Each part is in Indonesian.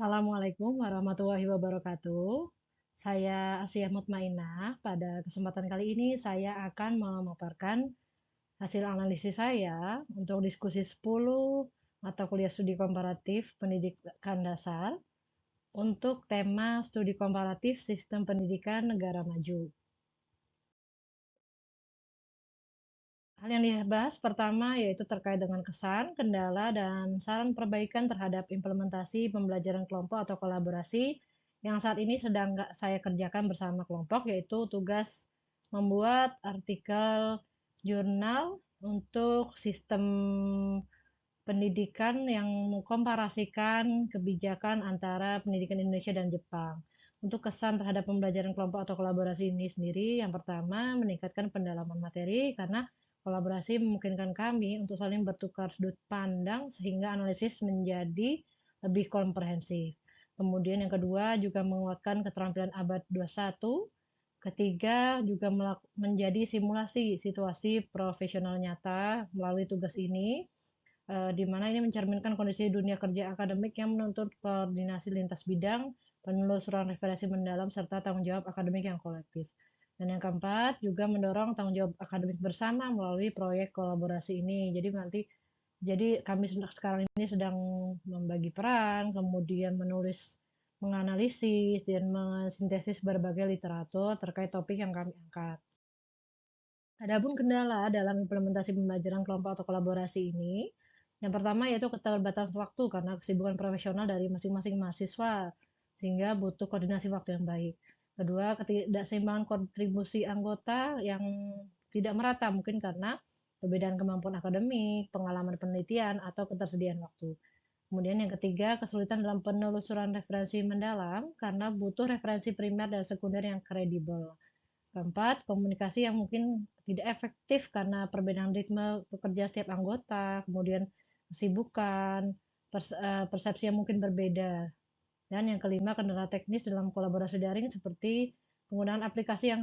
Assalamualaikum warahmatullahi wabarakatuh. Saya Asia Mutmainah. Pada kesempatan kali ini saya akan memaparkan hasil analisis saya untuk diskusi 10 mata kuliah studi komparatif pendidikan dasar untuk tema studi komparatif sistem pendidikan negara maju. Hal yang dibahas pertama yaitu terkait dengan kesan, kendala, dan saran perbaikan terhadap implementasi pembelajaran kelompok atau kolaborasi yang saat ini sedang saya kerjakan bersama kelompok, yaitu tugas membuat artikel jurnal untuk sistem pendidikan yang mengkomparasikan kebijakan antara pendidikan Indonesia dan Jepang. Untuk kesan terhadap pembelajaran kelompok atau kolaborasi ini sendiri, yang pertama meningkatkan pendalaman materi karena kolaborasi memungkinkan kami untuk saling bertukar sudut pandang sehingga analisis menjadi lebih komprehensif. Kemudian yang kedua juga menguatkan keterampilan abad 21. Ketiga juga menjadi simulasi situasi profesional nyata melalui tugas ini, di mana ini mencerminkan kondisi dunia kerja akademik yang menuntut koordinasi lintas bidang, penelusuran referensi mendalam, serta tanggung jawab akademik yang kolektif. Dan yang keempat, juga mendorong tanggung jawab akademik bersama melalui proyek kolaborasi ini. Jadi kami sekarang ini sedang membagi peran, kemudian menulis, menganalisis, dan mensintesis berbagai literatur terkait topik yang kami angkat. Adapun kendala dalam implementasi pembelajaran kelompok atau kolaborasi ini, yang pertama yaitu keterbatasan waktu karena kesibukan profesional dari masing-masing mahasiswa, sehingga butuh koordinasi waktu yang baik. Kedua, ketidakseimbangan kontribusi anggota yang tidak merata, mungkin karena perbedaan kemampuan akademik, pengalaman penelitian, atau ketersediaan waktu. Kemudian yang ketiga, kesulitan dalam penelusuran referensi mendalam karena butuh referensi primer dan sekunder yang kredibel. Keempat, komunikasi yang mungkin tidak efektif karena perbedaan ritme bekerja setiap anggota, kemudian kesibukan, persepsi yang mungkin berbeda. Dan yang kelima, kendala teknis dalam kolaborasi daring seperti penggunaan aplikasi yang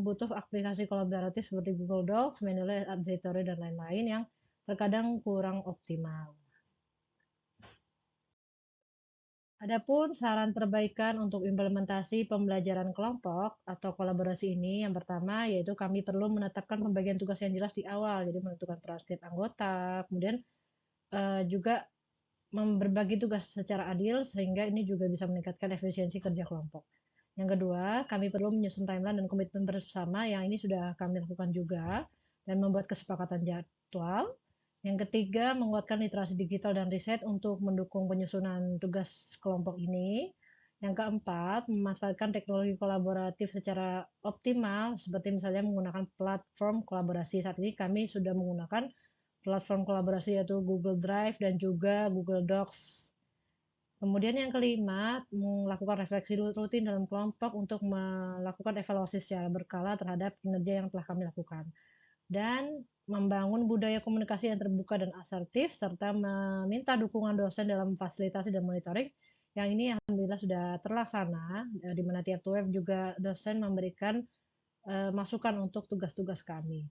butuh aplikasi kolaboratif seperti Google Docs, Mendeley, Advisory, dan lain-lain yang terkadang kurang optimal. Adapun saran perbaikan untuk implementasi pembelajaran kelompok atau kolaborasi ini, yang pertama yaitu kami perlu menetapkan pembagian tugas yang jelas di awal, jadi menentukan peran setiap anggota, kemudian juga berbagi tugas secara adil sehingga ini juga bisa meningkatkan efisiensi kerja kelompok. Yang kedua, kami perlu menyusun timeline dan komitmen bersama yang ini sudah kami lakukan juga dan membuat kesepakatan jadwal. Yang ketiga, menguatkan literasi digital dan riset untuk mendukung penyusunan tugas kelompok ini. Yang keempat, memanfaatkan teknologi kolaboratif secara optimal, seperti misalnya menggunakan platform kolaborasi. Saat ini kami sudah menggunakan platform kolaborasi yaitu Google Drive dan juga Google Docs. Kemudian yang kelima, melakukan refleksi rutin dalam kelompok untuk melakukan evaluasi secara berkala terhadap kinerja yang telah kami lakukan. Dan membangun budaya komunikasi yang terbuka dan asertif, serta meminta dukungan dosen dalam fasilitasi dan monitoring, yang ini alhamdulillah sudah terlaksana, di mana tiap web juga dosen memberikan masukan untuk tugas-tugas kami.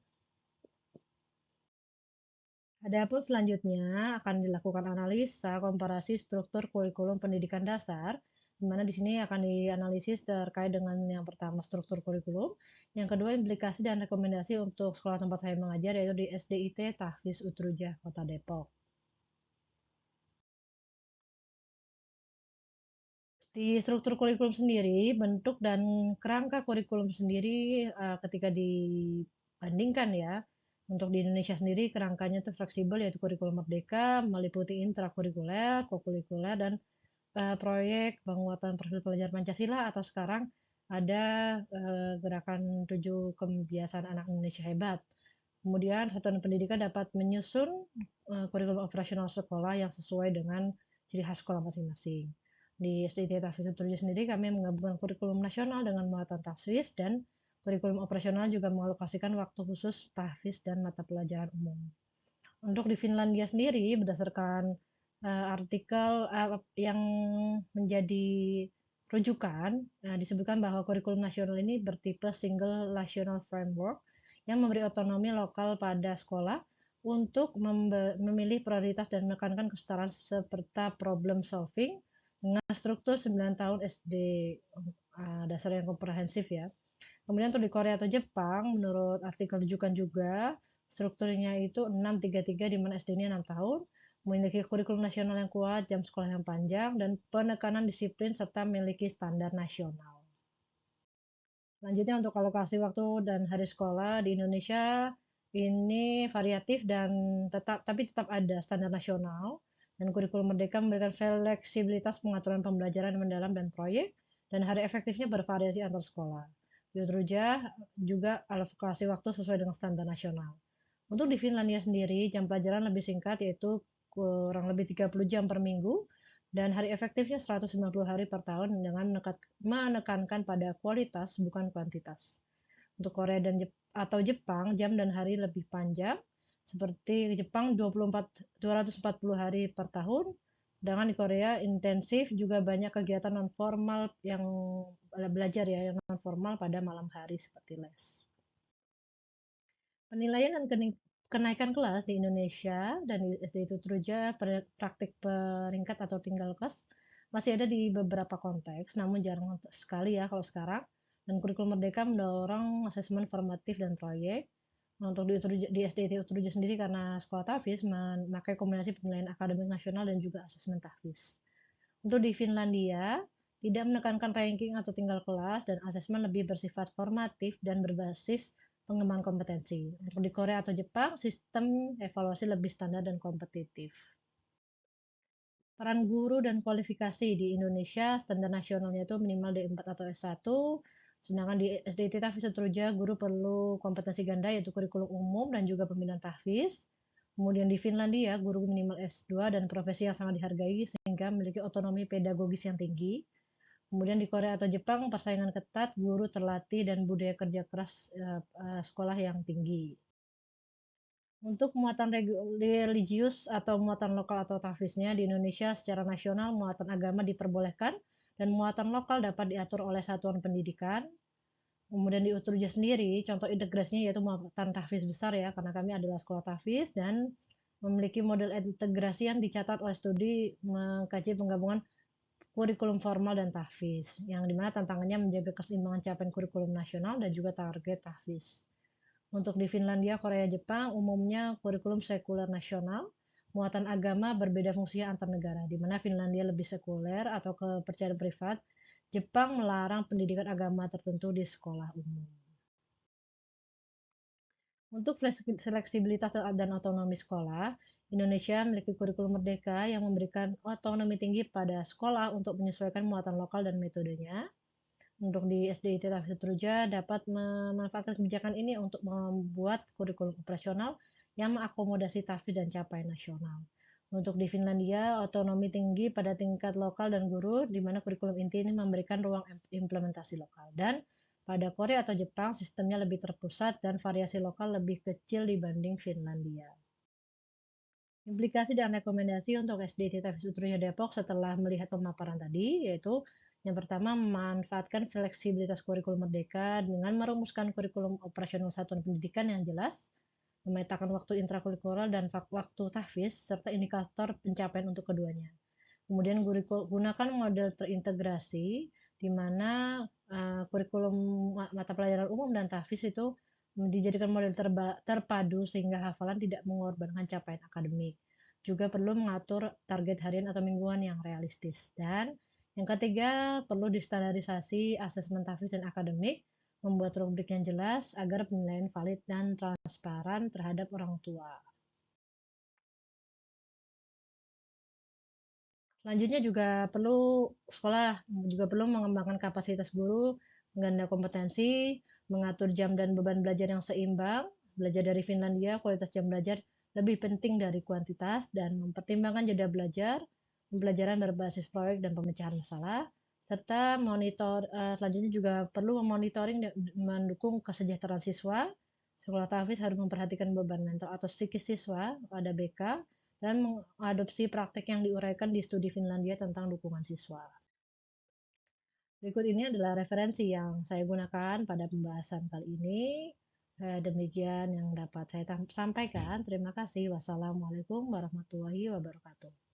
Adapun selanjutnya akan dilakukan analisa komparasi struktur kurikulum pendidikan dasar, di mana di sini akan dianalisis terkait dengan yang pertama struktur kurikulum, yang kedua implikasi dan rekomendasi untuk sekolah tempat saya mengajar yaitu di SDIT Tahfiz Utrujah Kota Depok. Di struktur kurikulum sendiri, bentuk dan kerangka kurikulum sendiri ketika dibandingkan ya, untuk di Indonesia sendiri kerangkanya itu fleksibel yaitu kurikulum merdeka, meliputi intrakurikuler, kokurikuler, dan proyek penguatan profil pelajar Pancasila atau sekarang ada gerakan 7 kebiasaan anak Indonesia hebat. Kemudian satuan pendidikan dapat menyusun kurikulum operasional sekolah yang sesuai dengan ciri khas sekolah masing-masing. Di SDIT Tahfiz Utrujah sendiri kami menggabungkan kurikulum nasional dengan muatan tahfiz dan kurikulum operasional juga mengalokasikan waktu khusus tahfiz dan mata pelajaran umum. Untuk di Finlandia sendiri berdasarkan artikel yang menjadi rujukan, disebutkan bahwa kurikulum nasional ini bertipe Single National Framework yang memberi otonomi lokal pada sekolah untuk memilih prioritas dan menekankan kesetaraan serta problem solving dengan struktur 9 tahun SD, dasar yang komprehensif ya. Kemudian untuk di Korea atau Jepang, menurut artikel rujukan juga, strukturnya itu 6-3-3 di mana SD-nya 6 tahun, memiliki kurikulum nasional yang kuat, jam sekolah yang panjang, dan penekanan disiplin serta memiliki standar nasional. Selanjutnya untuk alokasi waktu dan hari sekolah di Indonesia ini variatif dan tetap ada standar nasional, dan kurikulum Merdeka memberikan fleksibilitas pengaturan pembelajaran mendalam dan proyek, dan hari efektifnya bervariasi antar sekolah. Di Utruja juga alokasi waktu sesuai dengan standar nasional. Untuk di Finlandia sendiri, jam pelajaran lebih singkat yaitu kurang lebih 30 jam per minggu, dan hari efektifnya 190 hari per tahun dengan menekankan pada kualitas bukan kuantitas. Untuk Korea dan atau Jepang, jam dan hari lebih panjang, seperti Jepang 240 hari per tahun, sedangkan di Korea intensif, juga banyak kegiatan non formal yang belajar ya, yang non formal pada malam hari seperti les. Penilaian dan kenaikan kelas di Indonesia dan di SD Tutruja praktik peringkat atau tinggal kelas masih ada di beberapa konteks, namun jarang sekali ya kalau sekarang. Dan kurikulum Merdeka mendorong asesmen formatif dan proyek. Nah, untuk di SD Utruja sendiri karena sekolah tahfiz memakai kombinasi penilaian akademik nasional dan juga asesmen tahfiz. Untuk di Finlandia, tidak menekankan ranking atau tinggal kelas dan asesmen lebih bersifat formatif dan berbasis pengembangan kompetensi. Untuk di Korea atau Jepang, sistem evaluasi lebih standar dan kompetitif. Peran guru dan kualifikasi di Indonesia, standar nasionalnya itu minimal D4 atau S1, sedangkan di SDIT Tahfiz Utruja, guru perlu kompetensi ganda yaitu kurikulum umum dan juga pembinaan tahfiz. Kemudian di Finlandia, guru minimal S2 dan profesi yang sangat dihargai sehingga memiliki otonomi pedagogis yang tinggi. Kemudian di Korea atau Jepang, persaingan ketat, guru terlatih, dan budaya kerja keras sekolah yang tinggi. Untuk muatan religius atau muatan lokal atau tahfiznya di Indonesia secara nasional, muatan agama diperbolehkan dan muatan lokal dapat diatur oleh satuan pendidikan. Kemudian di Utruja sendiri, contoh integrasinya yaitu muatan tahfiz besar ya, karena kami adalah sekolah tahfiz dan memiliki model integrasi yang dicatat oleh studi mengkaji penggabungan kurikulum formal dan tahfiz, yang dimana tantangannya menjaga keseimbangan capaian kurikulum nasional dan juga target tahfiz. Untuk di Finlandia, Korea, Jepang, umumnya kurikulum sekuler nasional, muatan agama berbeda fungsinya antar negara, di mana Finlandia lebih sekuler atau kepercayaan privat, Jepang melarang pendidikan agama tertentu di sekolah umum. Untuk fleksibilitas dan otonomi sekolah, Indonesia memiliki kurikulum merdeka yang memberikan otonomi tinggi pada sekolah untuk menyesuaikan muatan lokal dan metodenya. Untuk di SDIT Tahfiz Utruja dapat memanfaatkan kebijakan ini untuk membuat kurikulum operasional yang mengakomodasi tahfiz dan capaian nasional. Untuk di Finlandia, otonomi tinggi pada tingkat lokal dan guru, di mana kurikulum inti ini memberikan ruang implementasi lokal. Dan pada Korea atau Jepang, sistemnya lebih terpusat dan variasi lokal lebih kecil dibanding Finlandia. Implikasi dan rekomendasi untuk SDIT Tahfiz Utruja Depok setelah melihat pemaparan tadi, yaitu yang pertama, memanfaatkan fleksibilitas kurikulum merdeka dengan merumuskan kurikulum operasional satuan pendidikan yang jelas, memetakan waktu intrakurikuler dan waktu tahfiz, serta indikator pencapaian untuk keduanya. Kemudian gunakan model terintegrasi, di mana kurikulum mata pelajaran umum dan tahfiz itu dijadikan model terpadu sehingga hafalan tidak mengorbankan capaian akademik. Juga perlu mengatur target harian atau mingguan yang realistis. Dan yang ketiga, perlu distandarisasi asesmen tahfiz dan akademik, membuat rubrik yang jelas agar penilaian valid dan transparan terhadap orang tua. Selanjutnya sekolah juga perlu mengembangkan kapasitas guru, mengganda kompetensi, mengatur jam dan beban belajar yang seimbang. Belajar dari Finlandia, kualitas jam belajar lebih penting dari kuantitas, dan mempertimbangkan jeda belajar, pembelajaran berbasis proyek dan pemecahan masalah, serta selanjutnya juga perlu memonitoring dan mendukung kesejahteraan siswa. Sekolah tahfiz harus memperhatikan beban mental atau psikis siswa pada BK dan mengadopsi praktek yang diuraikan di studi Finlandia tentang dukungan siswa. Berikut ini adalah referensi yang saya gunakan pada pembahasan kali ini. Demikian yang dapat saya sampaikan. Terima kasih. Wassalamualaikum warahmatullahi wabarakatuh.